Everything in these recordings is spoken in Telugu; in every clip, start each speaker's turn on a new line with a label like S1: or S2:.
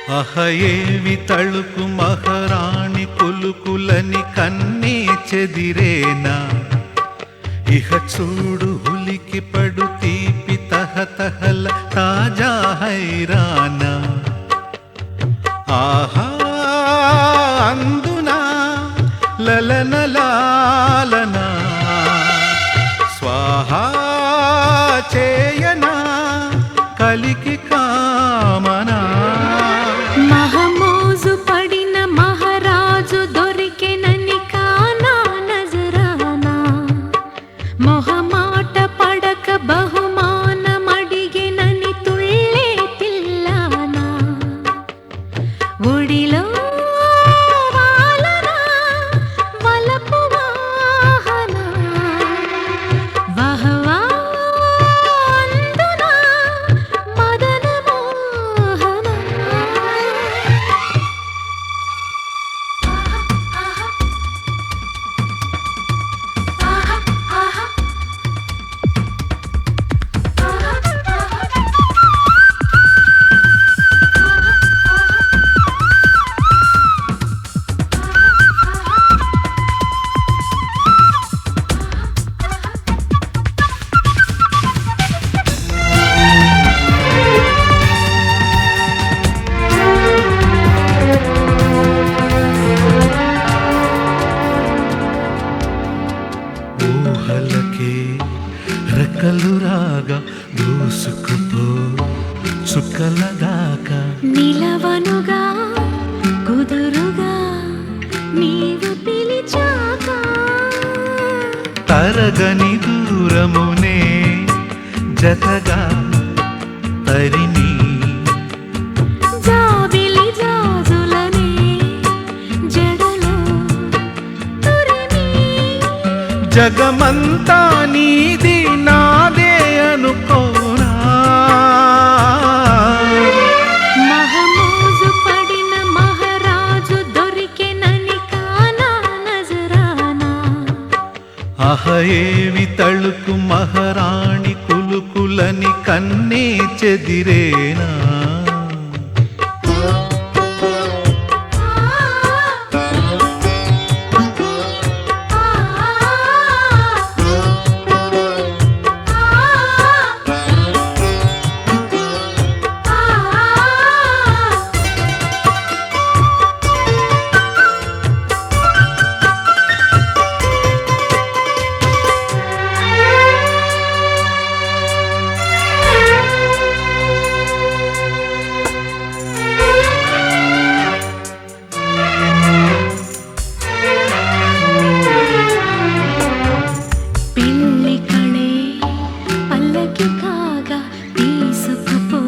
S1: అహయేవి తళుకు మహారాణి కులుకులని కన్నే చెదిరేనా ఇహ చూడు హులికి పడు తీపి తహతహల తాజా హైరానా ఆహా అందునా లలనలాలనా స్వాహా చేయనా కలికి కామనా
S2: మహమోజు పడిన మహారాజు దొరికెనని కానా నజరానా మొహమాట పడక బహుమానమడిగెనని తుళ్ళే పిల్లానా ఒడిలో వాలనా వలపు వాహనా వహవా అందునా మదన మోహనా
S1: ఊహలకే రెక్కలు రాగా దూసుకుపో చుక్కల దాకా
S2: నిలవనుగా కుదురుగా నీవు పిలిచాక
S1: తరగని దూరమునే జతగా తరిని
S2: జాబిలి జాజులనే జడలో తురిమి
S1: జగమంతా నీది నాదే అనుకోనా
S2: మహమోజు పడిన మహారాజు దొరికెనని కానా నజరానా
S1: అహయేవి తళుకు మహారాణి కులుకులని కన్నే చెదిరేనా
S2: పిల్లి కళే పల్లకి కాగా తీసుకుపో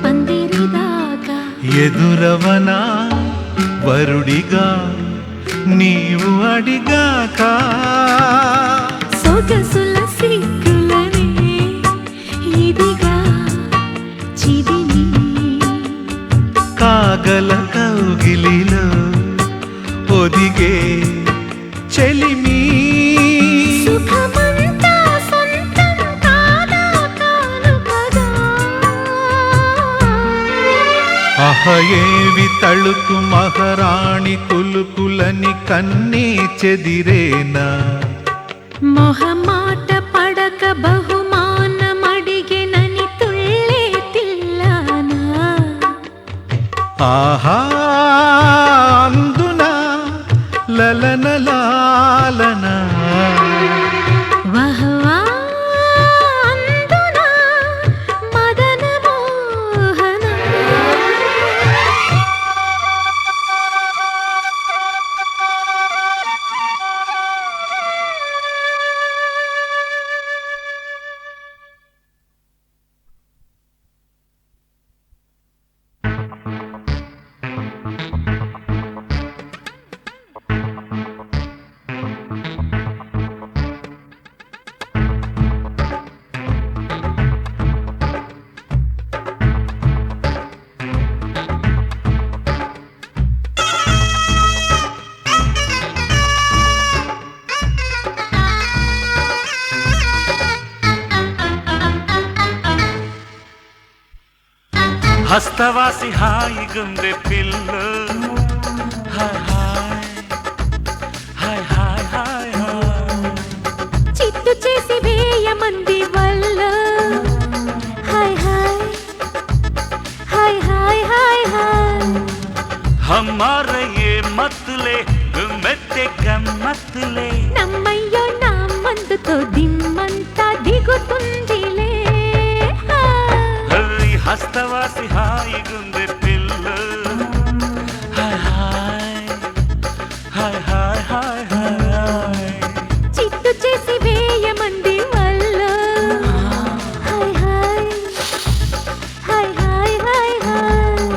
S2: పందిరిదాకా
S1: ఎదురవనా వరుడిగా నీవు అడిగాక
S2: సొగసుల సిగ్గులనే ఇదిగా చిదిమి
S1: కాగల కౌగిలిలో ఒదిగే చెలిమి
S2: సుఖమంతా సొంతం కాదా కానుకగా
S1: అహయేవి తళుకు మహారాణి కులుకులని కన్నే చెదిరేనా
S2: మొహమాట పడక బహుమానమడిగెనని తుళ్ళే తిల్లానా
S1: ఆహా అందునా లలనలాలనా
S2: వహవా అందునా మదన మోహనా
S3: హస్తవాసి హాయిగుంది పిల్లు హాయ్ హాయ్ హాయ్ హాయ్ హాయ్ హాయ్
S2: చిత్తు చేసి వేయమంది వల్ల హాయ్ హాయ్ హాయ్ హాయ్ హాయ్ హాయ్
S3: हमारे ये मतले गुम्मते गम्मतले
S2: నమ్మయ్యో నా మందుతో దిమ్మంతా దిగుతుందిలే
S3: హరి హస్తవాసి హాయిగుంది పిల్లు హాయ్ హాయ్ హాయ్ హాయ్ హాయ్ హాయ్
S2: చిత్తు చేసి వేయమంది వల్ల హాయ్ హాయ్ హాయ్ హాయ్ హాయ్ హాయ్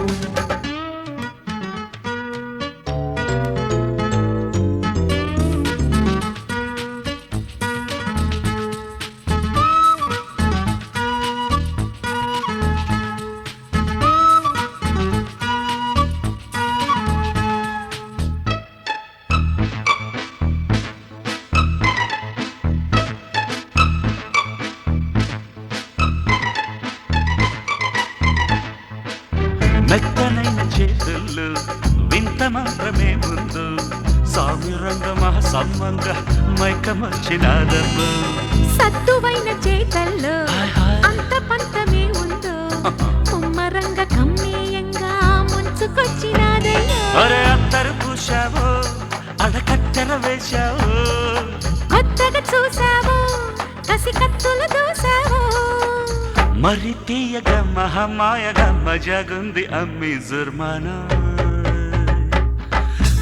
S3: మెత్తనైన చేతుల్లో వింత మాత్రమే ముందు సామిరంగమ సమ్మంగ మైకమర్చినాదమ్ము
S2: సత్తువైన చేతల్లో అంత పంతమే ఉందో ముమ్మరంగ కమ్మేయంగా ముంచుకొచ్చినాదయ్యో
S3: అరే అత్తరు పూశావో అడకత్తెర వేశావో
S2: కొత్తగా చూసావో కసి కత్తులు దూసావో
S3: మరి తీయగా మహమాయగా మజాగుంది అమ్మి జుర్మానా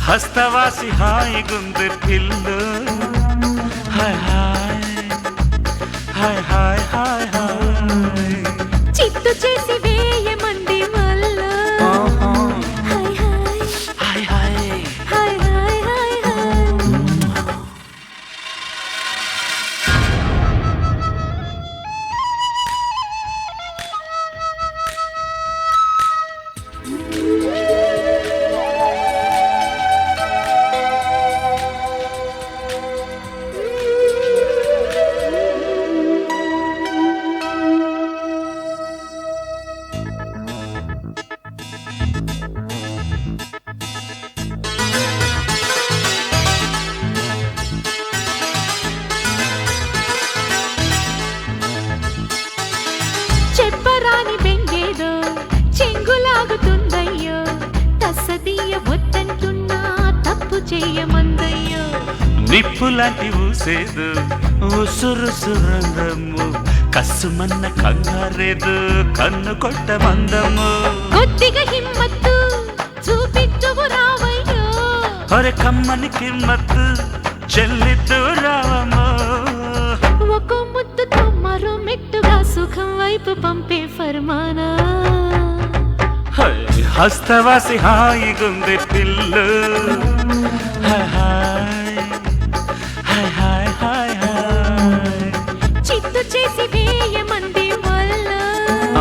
S3: హస్తవాసి హాయిగుంది పిల్లు హాయ్ హాయ్ హాయ్ హాయ్ హాయ్ హాయ్
S2: చిత్తు చేసి వేయమంది వల్ల హాయ్ హాయ్
S3: హాయ్ హాయ్
S2: హాయ్ హాయ్ హాయ్ హాయ్ చెప్పరాని బెంగేదో చెంగులాగుతుందయ్యో తస్సదీయ వద్దంటున్నా తప్పు చేయమందయ్యో
S3: నిప్పులాంటి ఊసేదు ఉసురు సురంగము కస్సుమన్న కంగారేదు కన్ను కొట్ట మందము
S2: కొద్దిగా హిమ్మత్తు చూపించువు రావయ్యో
S3: ఒరే కమ్మని కిమ్మత్తు చెల్లిద్దు రావమ్మో
S2: ఒక ముద్దుతో మరో మెట్టుగా సుఖం వైపు పంపే ఫర్మానా
S3: హై, హస్తవాసి హాయిగుంది పిల్లు హాయ్ హాయ్ హాయ్ హాయ్ హాయ్ హాయ్
S2: చిత్తు చేసి వేయమంది వల్ల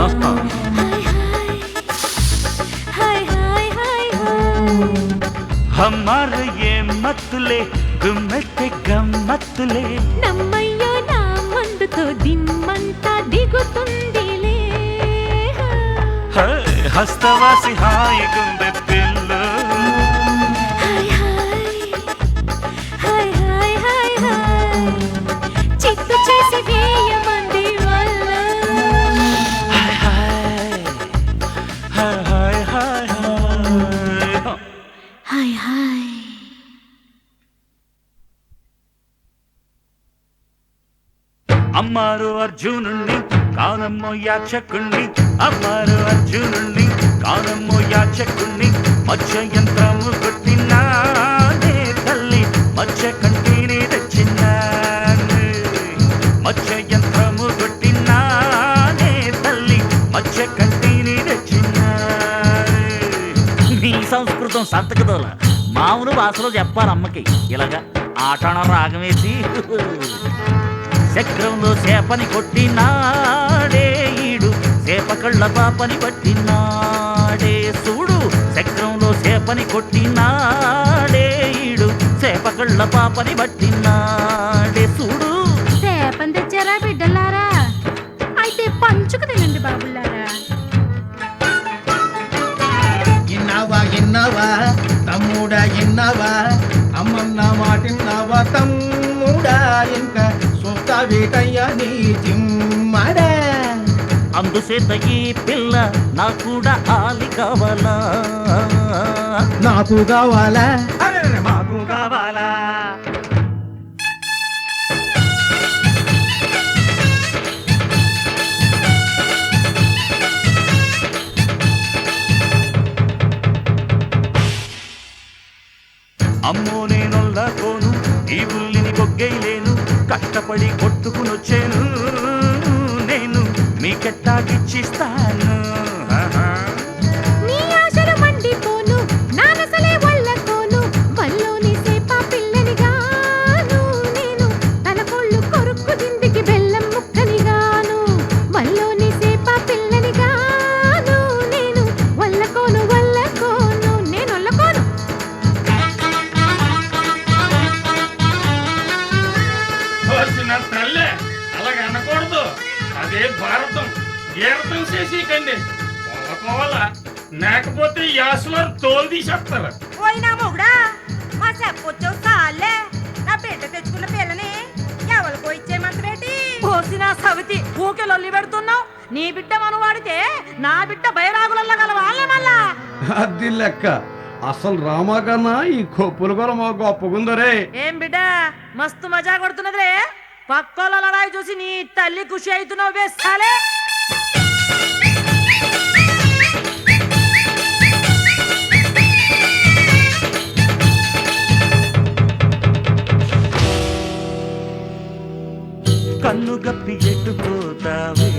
S3: ఆహా.
S2: హాయ్ హాయ్ హాయ్ హాయ్ హాయ్ హాయ్
S3: हमारे ये मतले गुम्मते गम्मतले
S2: నమ్మయ్యో నా మందుతో దిమ్మంతా దిగుతుందిలే
S3: హై, హస్తవాసి హాయిగుంది పిల్లు
S2: హాయ్ హాయ్ హాయ్ హాయ్ హాయ్ హాయ్ చిత్తు చేసి వేయమంది వల్ల
S3: హాయ్ హాయ్ హాయ్ హాయ్ హాయ్ హాయ్
S2: హాయ్ హాయ్
S3: అమ్మారు అర్జునుణ్ణి కానమ్మో యాచకుణ్ణి అమ్మారు అర్జునుణ్ణి కానమ్మో యాచకుణ్ణి మత్స్య యంత్రము కొట్టినానే తల్లి మత్స్య కంటిని తెచ్చినాను మత్స్య యంత్రము కొట్టినానే తల్లి మత్స్య కంటిని తెచ్చినాను
S4: నీ సంస్కృతం సంతకదోల మామూలు భాషలో చెప్పాలి అమ్మకి ఇలాగా ఆటణ రాగం వేసి చక్రంలో చేపని కొట్టినాడే ఈడు చేప కళ్ళ పాపని పట్టినాడే చూడు చక్రంలో చేపని కొట్టినాడే ఈడు చేప కళ్ళ పాపని పట్టినాడే చూడు
S2: చేపని తెచ్చారా బిడ్డలారా అయితే పంచుకు తినండి బాబులారా
S5: ఇన్నావా తమ్ముడా ఇన్నావా అమ్మన్న మాటిన్నావా తమ్ముడా ఇంకా సొంత వేటయ్యా నీ చిమ్మడా
S4: అందుచేత ఈ పిల్ల నాకు కూడా ఆలి కావాలా
S5: నాకు కావాలా
S3: మాకు కావాలా అమ్మో నేనొల్లకోను ఈ బుల్లిని బొగ్గైలేను కష్టపడి కొట్టుకునొచ్చాను నేను మీకెట్టాగిచ్చిస్తాను
S2: నీ ఆశలు మండిపోను నానసలే వల్లకోను వల్లోని సేప పిల్లని గాను నేను తన కొళ్ళు కొరుక్కు దిందికి బెల్లం ముక్కని గాను వల్లోని సేప పిల్లని గాను నేను వల్లకోను నేను వల్లకోను
S6: తల్లే అలాగ అనకూడదు అదే భారతం గీరతం చేసి కండి పోవాలా లేకపోతే యాసలో తోలు తీసేస్తారు
S7: పోయినా మొగుడా మా చెప్పొచ్చావు సాలే నా బిడ్డ తెచ్చుకున్న పిల్లని ఎవరికో ఇచ్చేయమంతరేటి
S8: పోసిన సవితి ఊకే లొల్లి పెడుతున్నావు నీ బిడ్డ మనవాడితే నా బిడ్డ బైరాగులల్లా గలవాళ్ళ మళ్ళా
S5: అది లెక్క అసలు రామా కన్నా ఈ కొప్పులు కూడా మా గొప్పగుందరే
S8: ఏం బిడ్డ మస్తు మజా కొడుతున్నదిరే పక్కోళ్ళ లడాయి చూసి నీ తల్లి ఖుషి అవుతున్నావు వేస్తాలే
S3: కన్ను గప్పి ఎట్టుపోతావే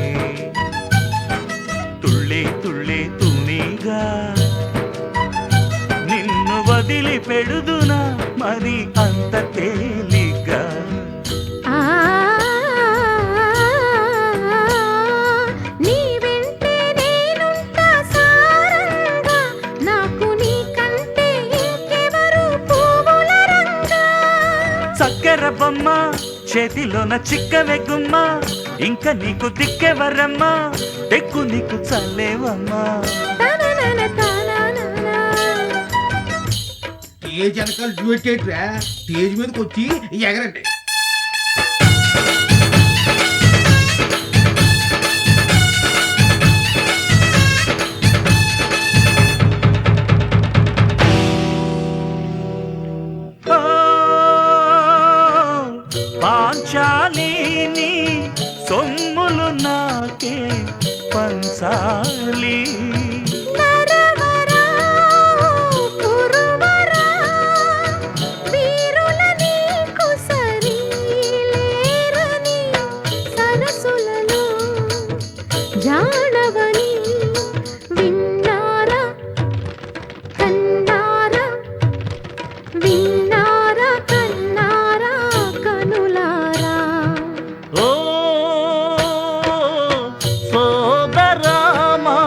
S3: తుళ్ళే తుళ్ళే తూనీగా నిన్ను వదిలి పెడుదునా మరి అంత తేలిగా
S2: ఆ నీ వెంటే నేనుంటా సారంగా నాకు నీ కంటే ఇంకెవరు పువ్వుల రంగా
S3: చక్కెర బొమ్మ చేతిలోన చిక్కవే గుమ్మ ఇంకా నీకు దిక్కెవరమ్మా ఎక్కు నీకు చల్లేవమ్మా
S2: తననన తననన
S5: స్టేజ్ వెనకాల డ్యూటేట్రా స్టేజ్ మీదకి వచ్చి ఎగరండి
S3: ఓ, పాంచాలిని సొమ్ములు నాకే పంచాలి
S2: నరవరా కురువరా వీరుల నీకు సరిలేరని సరసులలో జానవని విన్నారా కన్నారా విన్నారా కన్నారా కనులారా
S4: ఓ సోదరామా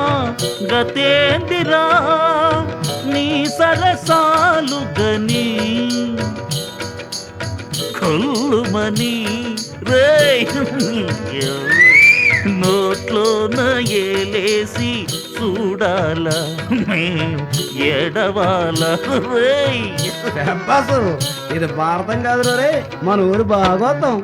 S4: గతేందిరా నీ సరసాలు గని కొల్లుమని రే నోట్లోన ఏలేసి చూడాల ఎడవాల రే
S5: బాసు ఇది భారతం కాదు రే మన ఊరు భాగవతం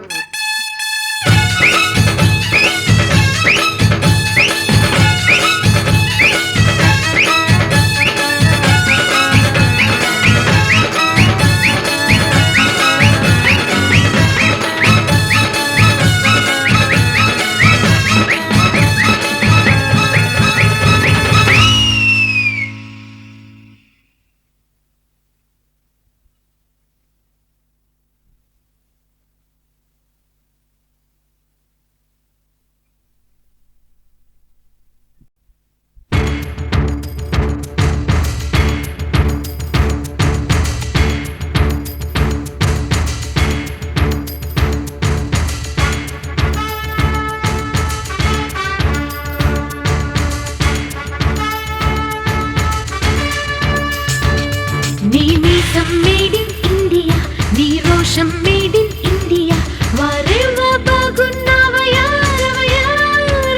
S2: నీ మీసం మేడ్ ఇన్ ఇండియా నీ రోషం మేడ్ ఇన్ ఇండియా వారెవ బాగున్నావయ్యా రమయ్యా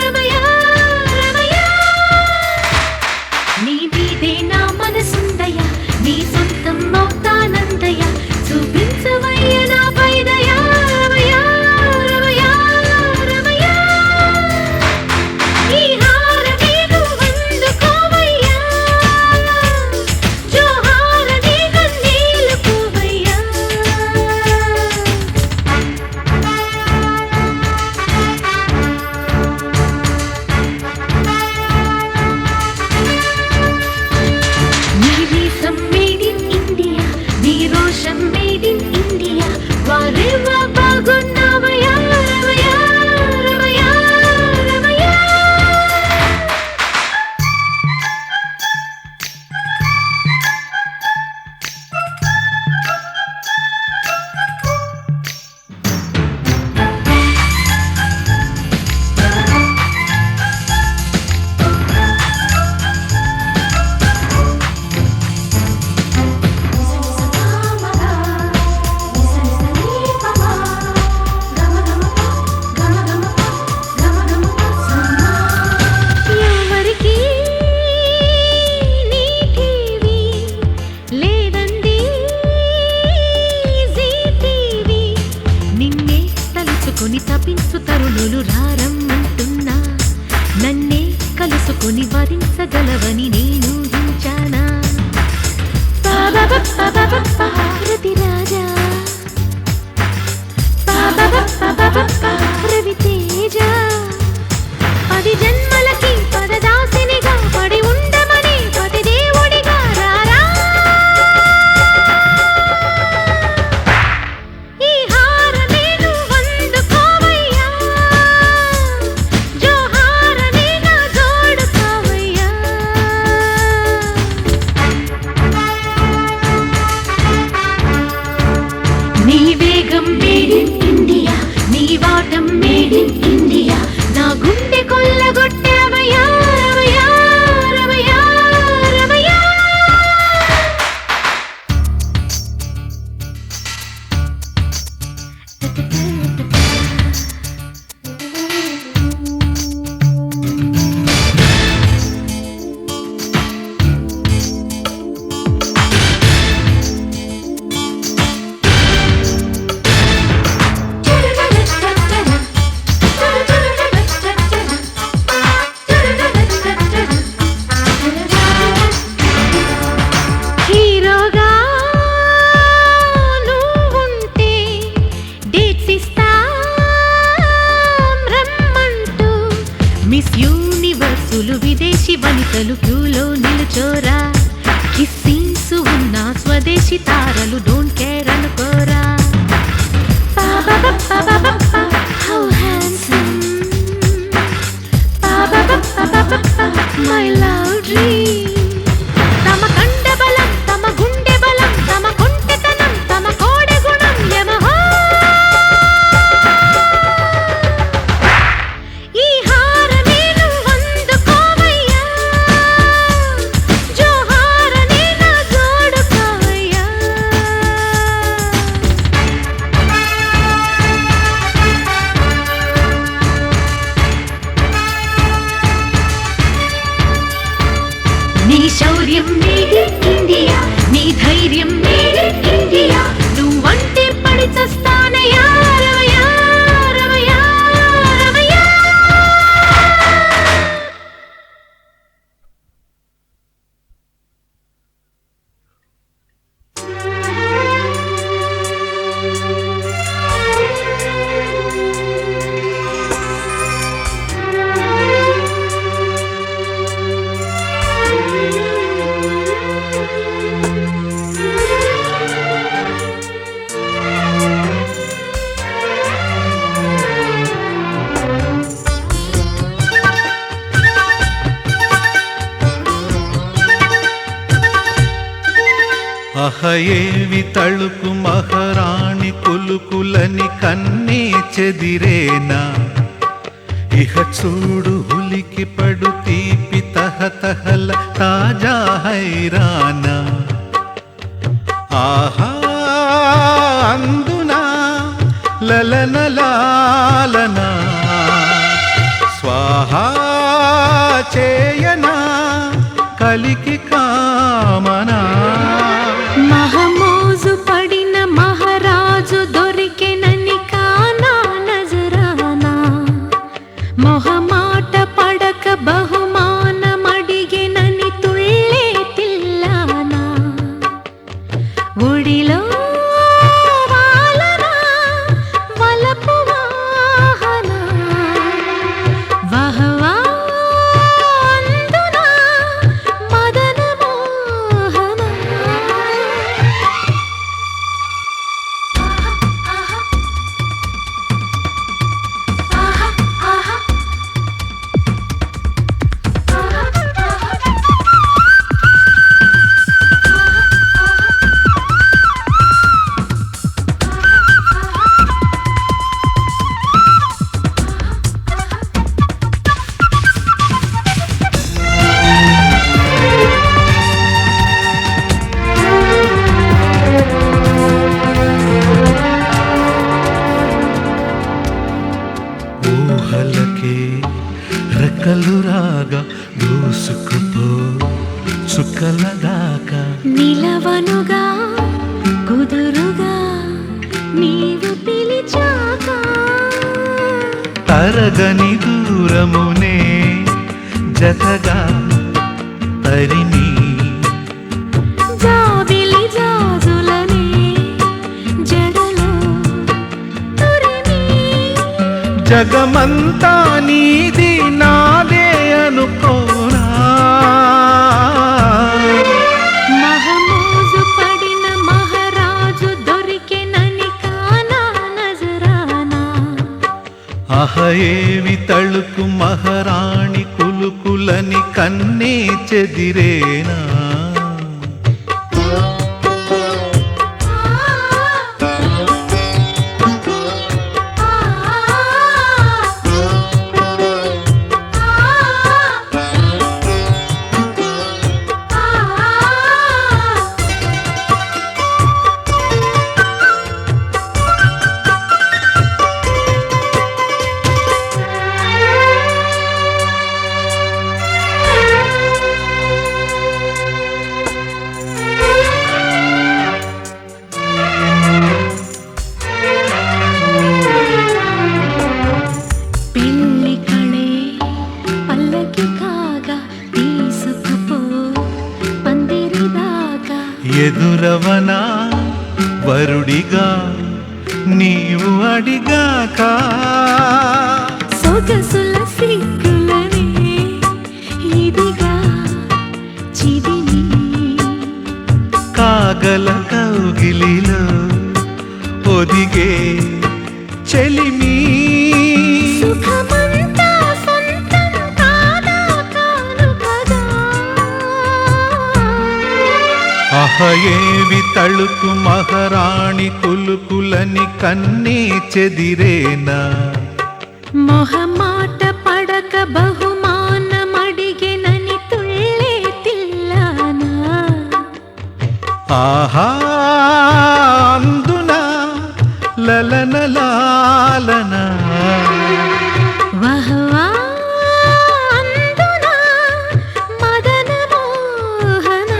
S2: రమయ్యా రమయ్యా నీ మీదే నా మనసుందయ్యా సితారలు డోంట్ కేర్ అనుకోరా how handsome my love dream తమ కండ బలం తమ గుండె బలం తమ కొంటెతనం తమ కోడె గుణం యమహా ఈ హార నేను అందుకోవయ్యా జోహార నేను జోడుకోవయ్యా నీ శౌర్యం మేడ్ ఇన్ ఇండియా నీ ధైర్యం మేడ్ ఇన్ ఇండియా నువ్వంటే పడి చస్తానయ్యా రవయ్యా రవయ్యా రవయ్యా
S1: అహయేవి తళుకు మహారాణి కులుకులని కన్నే చెదిరేనా ఇహ చూడు హులికి పడు తీపి తహతహల తాజా హైరానా ఆహా అందునా లలనలాలనా స్వాహా చేయనా కలికి కామనా
S2: మహమోజు పడిన మహారాజు దొరికెనని కానా నజరానా మొహమాట పడక బహుమానమడిగెనని తుళ్ళే తిల్లానా ఒడిలో వాలనా వలపు వాహనా వహవా అందునా మదన మోహనా
S1: ఊహలకే రెక్కలు రాగా దూసుకుపో చుక్కల దాకా
S2: నిలవనుగా కుదురుగా నీవు పిలిచాక
S1: తరగని దూరమునే జతగా తరిమి
S2: జాబిలి జాజులనే జడలో తురిమి
S1: జగమంతా నీది నాదే అనుకోనా
S2: మహమోజు పడిన మహారాజు దొరికెనని కానా నజరానా
S1: అహయేవి తళుకు మహారాణి కులుకులని కన్నే చెదిరేనా ఎదురవనా వరుడిగా నీవు అడిగాక
S2: సొగసుల సిగ్గులనే ఇదిగా చిదిమి
S1: కాక పాగల కౌగిలిలో ఒదిగే చెలిమీ
S2: సుఖమంతా సొంతం కాదా కాను కదా
S1: అహయేవి తళుకు మహారాణి కులుకులని కన్నీ చెదిరేనా
S2: మొహమాట పడక బహుమానమడిగెనని తుళ్ళే తిల్లానా
S1: ఆహా అందునా లలన లాలన
S2: వహవా అందునా మదన మోహన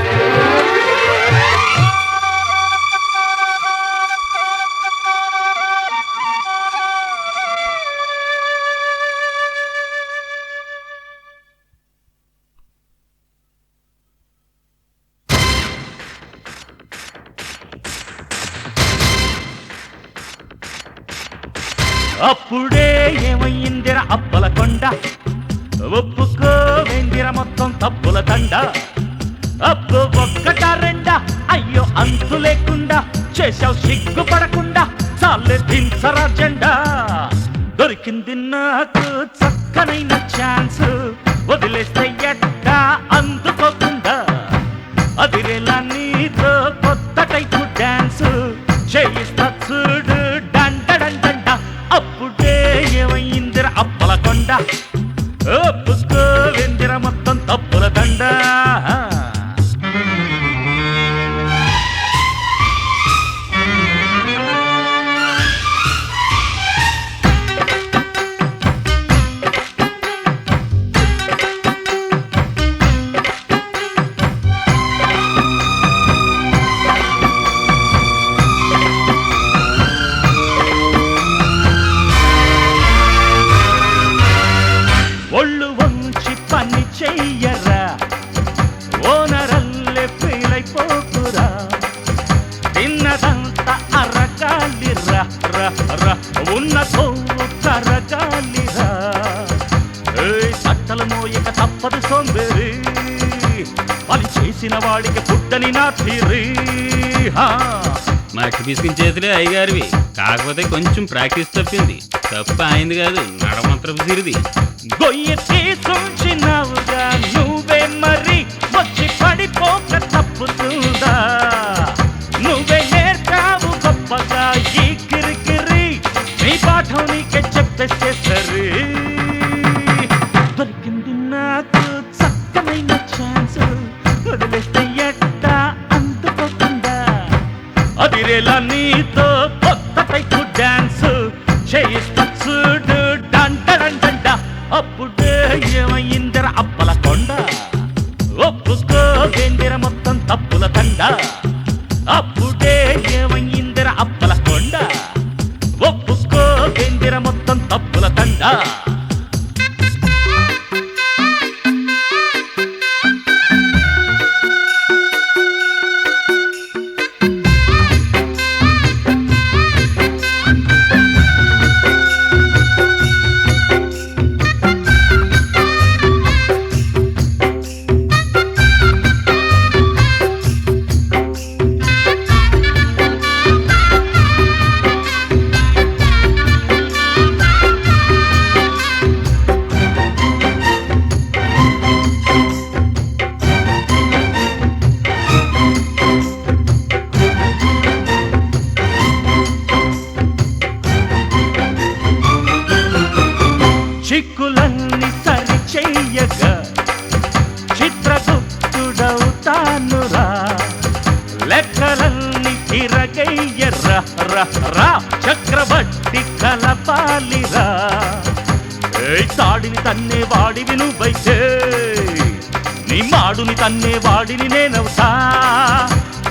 S3: అప్పుడే ఏమయ్యిందిర అప్పల కొండ ఒప్పుకోవేందిర మొత్తం తప్పుల తండ అప్పు ఒక్కట రెండా అయ్యో అంతు లేకుండా చేశావు సిగ్గుపడకుండా చాలే దించరా జెండా దొరికింది నాకు చక్కనైన ఛాన్స్ వదిలేస్తే ఎట్టా అందుకోకుండా అదిరేలా నీతో కొత్త టైపు డాన్స్ చేయిస్తా చూడు డండ అప్పుడే ఏమైందిర అప్పల కొండ ఒప్పుకోవేందిర మొత్తం తప్పుల దండ ఒళ్ళు వంచి పని చెయ్యరా ఓనరల్లే ఫీలైపోకురా తిన్నదంతా అరగాలిరా ఉన్న కొవ్వు కరగాలిరా బట్టలు మోయక తప్పదు సోంబేరి పని చేసిన వాడికి పుట్టని నా తీరి
S9: మట్టి పిసికించేతులే అయ్యగారివి కాకపోతే కొంచెం ప్రాక్టీస్ తప్పింది తప్ప అయింది కాదు నడమంత్రపు సిరిది
S3: గొయ్యి తీసుంచినావుగా నువ్వే మరి వచ్చి పడిపోక తప్పుతుందా నువ్వే నేర్చావు గొప్పగా ఈ కిరికిరి నీ పాఠం నీకే చెప్పేస్తే సరే దొరికింది నాకు చక్కనైన ఛాన్స్ వదిలేస్తే ఎట్టా అందుకోకుండా అదిరేలా నీతో కొత్త టైపు డాన్స్ చేయిస్తా చూడు డండ అప్పుడే ఏమయ్యిందిర అప్పల కొండ ఒప్పుకోవేందిర మొత్తం తప్పుల తండ అప్పుడే ఏమయ్యిందిర అప్పల కొండ ఒప్పుకోవేందిర మొత్తం తప్పుల తండ చిక్కులన్నీ సరి చెయ్యగా చిత్రగుప్తుడవుతానురా లెక్కలన్నీ తిరగయ్యరా చక్రవర్తి కలపాలిరా తాడిని తన్నే వాడివి నువ్వైతే నీ మాడుని తన్నే వాడిని నేనవుతా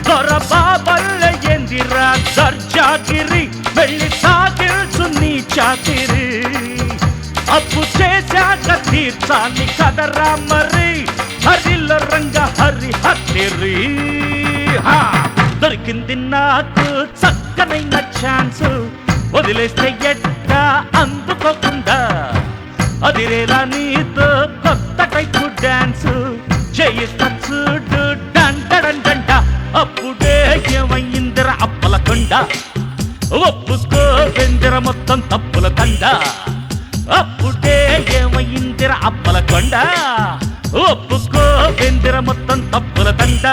S3: దొరబాబల్లె ఎందిరా దర్జాగిరి వెళ్ళి సాగిల్చు నీ చాకిరి అప్పు చేశాక తీర్చాలి కదరా మరి హరిలో రంగ హరి హరి దొరికింది నాకు చక్కనైన ఛాన్స్ వదిలేస్తే ఎట్టా అందుకోకుండా అదిరేలా నీతో కొత్త టైపు డాన్స్ చేయిస్తా చూడు డండ అప్పుడే కొండ ఒప్పుకో వెందిర మొత్తం తప్పుల తండ అప్పుడే ఏమయ్యిందిర అప్పల కొండ ఒప్పుకో వెందిర మొత్తం తప్పుల తండ